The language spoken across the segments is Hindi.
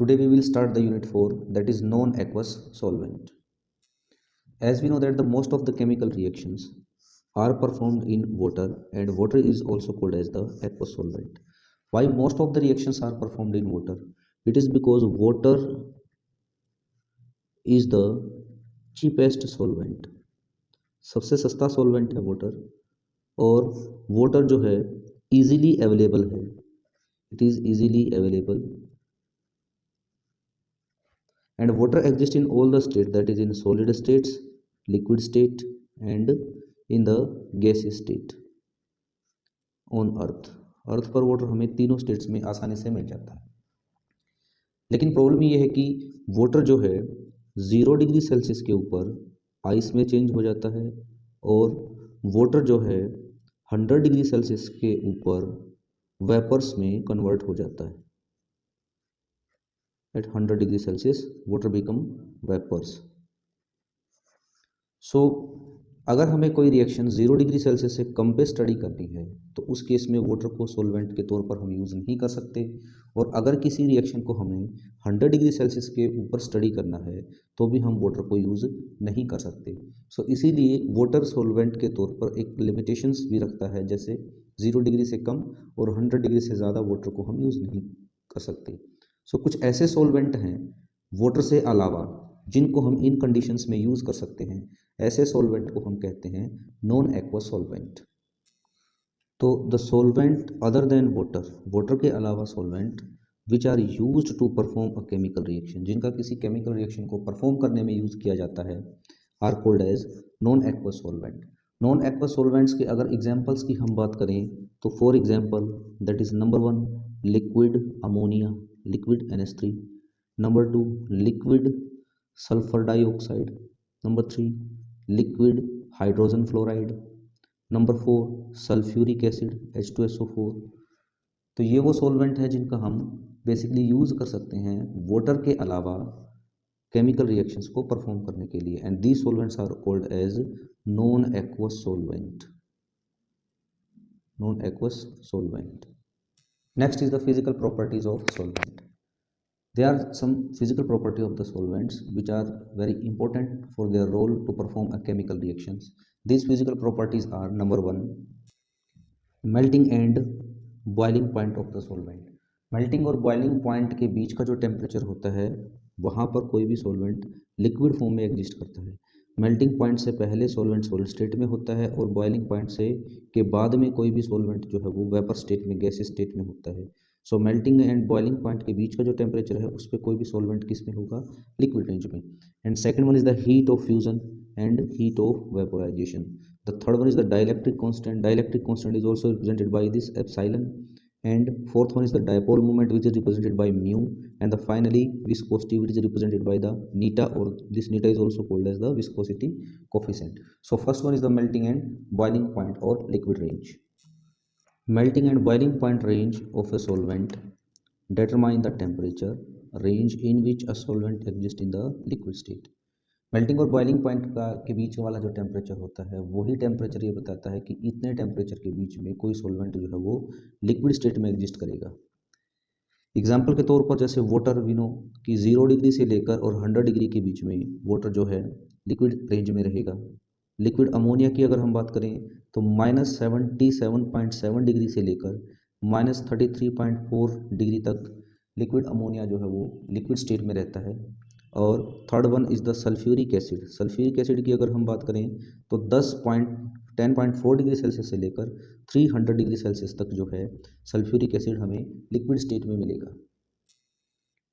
Today we will start the unit 4, that is non-aqueous solvent. As we know that the most of the chemical reactions are performed in water, and water is also called as the aqueous solvent. Why most of the reactions are performed in water? It is because water is the cheapest solvent. सबसे सस्ता solvent है water, और water जो है easily available है. It is easily available, and water exists in all the states, that is in solid states, liquid state and in the gaseous state on अर्थ पर वाटर हमें तीनों स्टेट्स में आसानी से मिल जाता है. लेकिन प्रॉब्लम ये है कि वाटर जो है 0 डिग्री सेल्सियस के ऊपर आइस में चेंज हो जाता है, और वाटर जो है 100 डिग्री सेल्सियस के ऊपर वेपर्स में कन्वर्ट हो जाता है. At 100 degree Celsius, water become vapors. So, अगर हमें कोई रिएक्शन 0 डिग्री सेल्सियस से कम पे स्टडी करनी है तो उस केस में वाटर को सॉल्वेंट के तौर पर हम यूज़ नहीं कर सकते, और अगर किसी रिएक्शन को हमें 100 डिग्री सेल्सियस के ऊपर स्टडी करना है तो भी हम वाटर को यूज़ नहीं कर सकते. सो इसीलिए वाटर सॉल्वेंट के तौर पर एक लिमिटेशंस भी रखता है, जैसे 0 डिग्री से कम और 100 डिग्री से ज़्यादा वाटर को हम यूज़ नहीं कर सकते. सो कुछ ऐसे सॉल्वेंट हैं वाटर से अलावा जिनको हम इन कंडीशंस में यूज़ कर सकते हैं. ऐसे सॉल्वेंट को हम कहते हैं नॉन एक्वस सॉल्वेंट. तो the solvent other than water के अलावा solvent which are used to perform a chemical reaction, जिनका किसी केमिकल रिएक्शन को परफॉर्म करने में यूज़ किया जाता है, are called as non aqueous solvent. Non aqueous solvents के अगर एग्जाम्पल्स की हम बात करें तो for example that is number 1 liquid ammonia, liquid NH3, number 2 liquid sulfur dioxide, number 3 liquid hydrogen fluoride, number 4 sulfuric acid H2SO4. तो ये वो सॉल्वेंट है जिनका हम बेसिकली यूज़ कर सकते हैं वाटर के अलावा केमिकल रिएक्शंस को परफॉर्म करने के लिए, and these solvents are called as non aqueous solvent. Non aqueous solvent. Next is the physical properties of solvent. There are some physical property of the solvents which are very important for their role to perform a chemical reactions. These physical properties are number 1 melting and boiling point of the solvent. Melting और boiling point के बीच का जो टेम्परेचर होता है वहाँ पर कोई भी सॉल्वेंट लिक्विड फॉर्म में एग्जिस्ट करता है. मेल्टिंग पॉइंट से पहले सॉल्वेंट सॉलिड स्टेट में होता है, और बॉइलिंग पॉइंट से के बाद में कोई भी सॉल्वेंट जो है वो वेपर स्टेट में, गैस स्टेट में होता है. सो मेल्टिंग एंड बॉइलिंग पॉइंट के बीच का जो टेम्परेचर है उस पर कोई भी सॉल्वेंट किस में होगा, लिक्विड रेंज में. And second one is the heat of fusion and heat of vaporisation. The third one is the dielectric constant. Dielectric constant is also represented by this epsilon. And fourth one is the dipole moment, which is represented by mu, and the finally viscosity, which is represented by the neta, or this neta is also called as the viscosity coefficient. So first one is the melting and boiling point or liquid range. Melting and boiling point range of a solvent determine the temperature range in which a solvent exists in the liquid state. Melting और बॉइलिंग पॉइंट का के बीच वाला जो टेम्परेचर होता है वही टेम्परेचर ये बताता है कि इतने टेम्परेचर के बीच में कोई सॉल्वेंट जो है वो लिक्विड स्टेट में एग्जिस्ट करेगा. एग्जांपल के तौर पर जैसे वाटर वी नो कि 0 डिग्री से लेकर और 100 डिग्री के बीच में वाटर जो है लिक्विड रेंज में रहेगा. लिक्विड अमोनिया की अगर हम बात करें तो -77.7 डिग्री से लेकर -33.4 डिग्री तक लिक्विड अमोनिया जो है वो लिक्विड स्टेट में रहता है. और third one is the sulphuric acid. Sulphuric acid की अगर हम बात करें तो 10.4 डिग्री सेल्सियस से लेकर 300 डिग्री सेल्सियस तक जो है सल्फ्यूरिक एसिड हमें लिक्विड स्टेट में मिलेगा.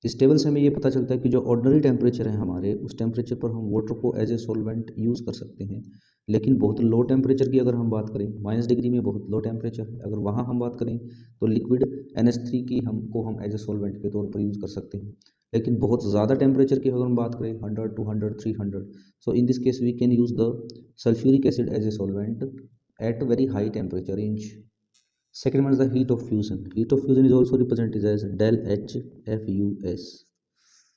इस टेबल से हमें ये पता चलता है कि जो ऑर्डिनरी टेम्परेचर है हमारे, उस टेम्परेचर पर हम वाटर को एज ए सॉल्वेंट यूज़ कर सकते हैं. लेकिन बहुत लो टेम्परेचर की अगर हम बात करें, -डिग्री में बहुत लो टेम्परेचर है, अगर वहाँ हम बात करें तो लिक्विड NH3 की हम एज ए सॉल्वेंट के तौर पर यूज़ कर सकते हैं. लेकिन बहुत ज़्यादा टेम्परेचर की अगर हम बात करें 100, 200, 300, so in this case we can use the sulphuric acid as a solvent at very high temperature range. Second one is the heat of fusion. Heat of fusion is also represented as del H FUS,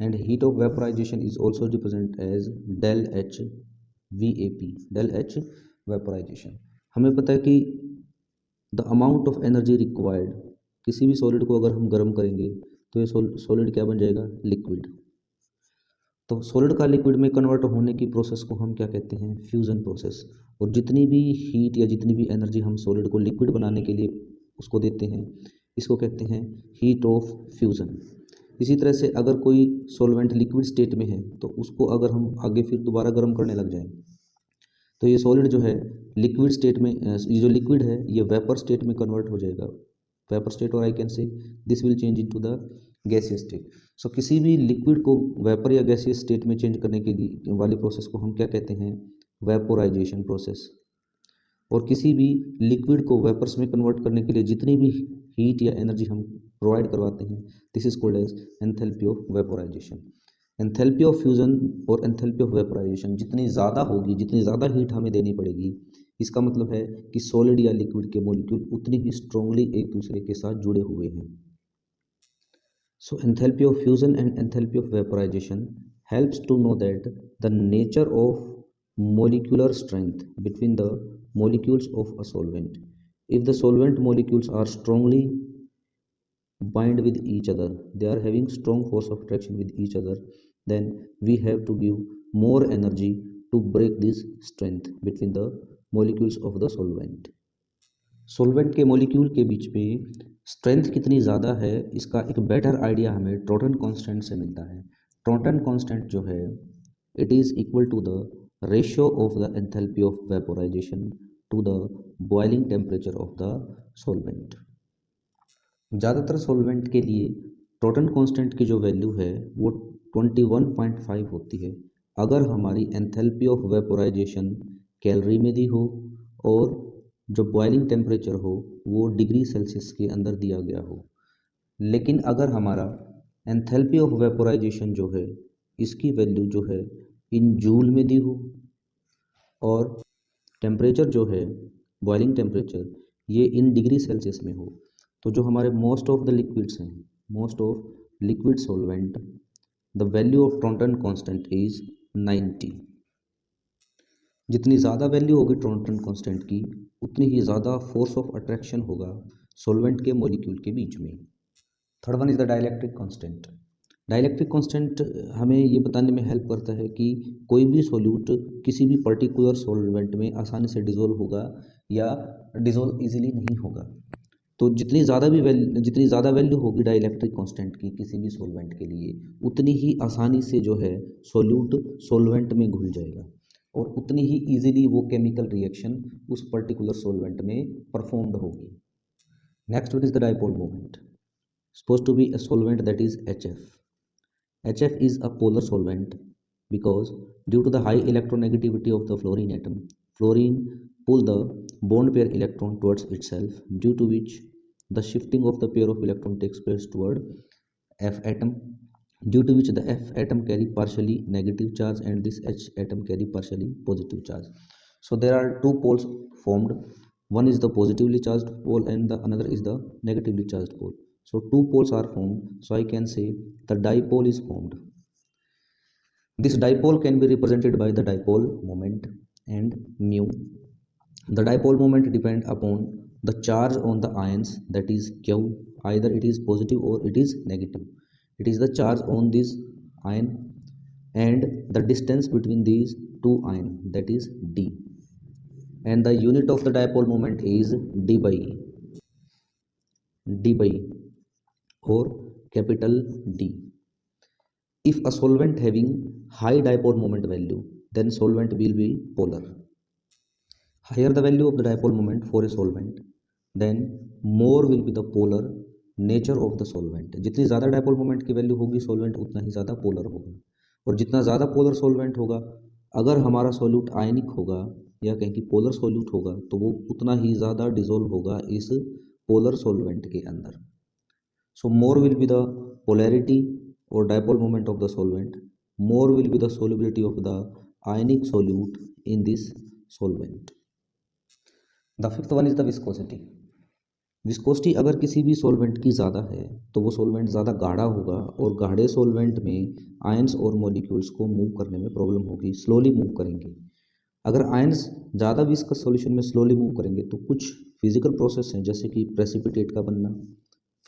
and heat of vaporization is also represented as del H VAP. Del H vaporization. हमें पता है कि the amount of energy required, किसी भी सॉलिड को अगर हम गर्म करेंगे तो ये सॉलिड क्या बन जाएगा, लिक्विड। तो सॉलिड का लिक्विड में कन्वर्ट होने की प्रोसेस को हम क्या कहते हैं, फ्यूज़न प्रोसेस। और जितनी भी हीट या जितनी भी एनर्जी हम सॉलिड को लिक्विड बनाने के लिए उसको देते हैं, इसको कहते हैं हीट ऑफ फ्यूज़न। इसी तरह से अगर कोई सॉल्वेंट लिक्विड स्टेट में है तो उसको अगर हम आगे फिर दोबारा गर्म करने लग जाएं तो ये सॉलिड जो है लिक्विड स्टेट में, ये जो लिक्विड है ये वेपर स्टेट में कन्वर्ट हो जाएगा, वेपर स्टेट, और I can say this will change into the gaseous state. So किसी भी लिक्विड को वेपर या गैसियस स्टेट में चेंज करने के लिए वाली प्रोसेस को हम क्या कहते हैं, वेपोराइजेशन प्रोसेस। और किसी भी लिक्विड को वेपर्स में कन्वर्ट करने के लिए जितनी भी हीट या एनर्जी हम प्रोवाइड करवाते हैं, this is called as enthalpy of vaporization. Enthalpy of fusion और एंथैल्पी ऑफ वेपोराइजेशन जितनी ज़्यादा होगी, जितनी ज़्यादा हीट हमें देनी पड़ेगी, इसका मतलब है कि सॉलिड या लिक्विड के मॉलिक्यूल उतनी ही स्ट्रांगली एक दूसरे के साथ जुड़े हुए हैं। So enthalpy of fusion and enthalpy of vaporization helps to know that the nature of molecular strength between the molecules of a solvent. If the solvent molecules are strongly bind with each other, they are having strong force of attraction with each other, then we have to give more energy to break this strength between the molecules of the solvent. Solvent के मॉलिक्यूल के बीच में स्ट्रेंथ कितनी ज़्यादा है, इसका एक बेटर आइडिया हमें ट्रॉटन कांस्टेंट से मिलता है। ट्रॉटन कांस्टेंट जो है it is equal to the ratio of the enthalpy of vaporization to the boiling temperature of the solvent. ज़्यादातर सॉल्वेंट के लिए ट्रॉटन कांस्टेंट की जो वैल्यू है वो 21.5 होती है अगर हमारी एंथैल्पी ऑफ वेपोराइजेशन कैलोरी में दी हो और जो बॉइलिंग टेम्परेचर हो वो डिग्री सेल्सियस के अंदर दिया गया हो। लेकिन अगर हमारा एंथैल्पी ऑफ वेपोराइजेशन जो है इसकी वैल्यू जो है इन जूल में दी हो और टेम्परेचर जो है बॉइलिंग टेम्परेचर ये इन डिग्री सेल्सियस में हो, तो जो हमारे मोस्ट ऑफ द लिक्विड्स हैं, most of liquid solvent, the value of Trouton constant is 90। जितनी ज़्यादा वैल्यू होगी ट्रॉटन कांस्टेंट की उतनी ही ज़्यादा फोर्स ऑफ अट्रैक्शन होगा सॉल्वेंट के मॉलिक्यूल के बीच में। Third one is the dielectric constant. Dielectric constant हमें ये बताने में हेल्प करता है कि कोई भी सॉल्यूट किसी भी पर्टिकुलर सॉल्वेंट में आसानी से डिज़ोल्व होगा या डिज़ोल्व इजीली नहीं होगा। तो जितनी ज़्यादा वैल्यू होगी डाइलेक्ट्रिक कांस्टेंट की किसी भी सॉल्वेंट के लिए उतनी ही आसानी से जो है सॉल्यूट सॉल्वेंट में घुल जाएगा और उतनी ही इजीली वो केमिकल रिएक्शन उस पर्टिकुलर सॉल्वेंट में परफॉर्म्ड होगी। Next one is the dipole moment. supposed to be a solvent that is HF. HF is a polar solvent because due to the high electronegativity of the fluorine atom, fluorine pull the bond pair electron towards itself, due to which the shifting of the pair of electron takes place toward F atom, due to which the F atom carry partially negative charge and this H atom carry partially positive charge. So there are two poles formed. One is the positively charged pole and the another is the negatively charged pole. So two poles are formed, so I can say the dipole is formed. This dipole can be represented by the dipole moment and mu. The dipole moment depend upon the charge on the ions, that is Q. Either it is positive or it is negative. It is the charge on this ion and the distance between these two ions, that is D. And the unit of the dipole moment is D by or capital D. If a solvent having high dipole moment value, then solvent will be polar. Higher the value of the dipole moment for a solvent, then more will be the polar nature of the solvent. जितनी ज़्यादा dipole moment की वैल्यू होगी solvent उतना ही ज़्यादा पोलर होगा, और जितना ज़्यादा पोलर solvent होगा, अगर हमारा सोल्यूट आयनिक होगा या कहीं की पोलर सोल्यूट होगा तो वो उतना ही ज़्यादा डिजोल्व होगा इस पोलर solvent के अंदर. So more will be the polarity or dipole moment of the solvent, more will be the solubility of the ionic solute in this solvent. The fifth one is the viscosity. Viscosity अगर किसी भी सॉल्वेंट की ज़्यादा है तो वो सॉल्वेंट ज़्यादा गाढ़ा होगा और गाढ़े सॉल्वेंट में आयंस और मॉलिक्यूल्स को मूव करने में प्रॉब्लम होगी, स्लोली मूव करेंगे. अगर आयंस ज़्यादा विस्कस सॉल्यूशन में स्लोली मूव करेंगे तो कुछ फिजिकल प्रोसेस हैं जैसे कि प्रेसिपिटेट का बनना,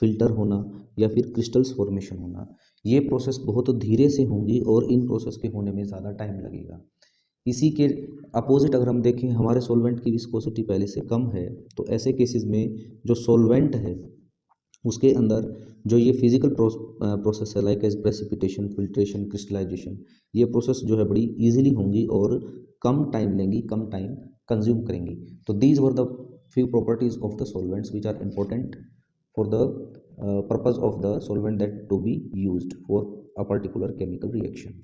फिल्टर होना या फिर क्रिस्टल्स फॉर्मेशन होना। ये प्रोसेस बहुत धीरे से होंगी और इन प्रोसेस के होने में ज़्यादा टाइम लगेगा। इसी के अपोजिट अगर हम देखें, हमारे सॉल्वेंट की विस्कोसिटी पहले से कम है, तो ऐसे केसेस में जो सॉल्वेंट है उसके अंदर जो ये फिजिकल प्रोसेस है, like as precipitation, filtration, crystallization, ये प्रोसेस जो है बड़ी इजीली होंगी और कम टाइम लेंगी, कम टाइम कंज्यूम करेंगी। तो these were the few properties of the solvents which are important for the purpose of the solvent that to be used for a particular chemical reaction.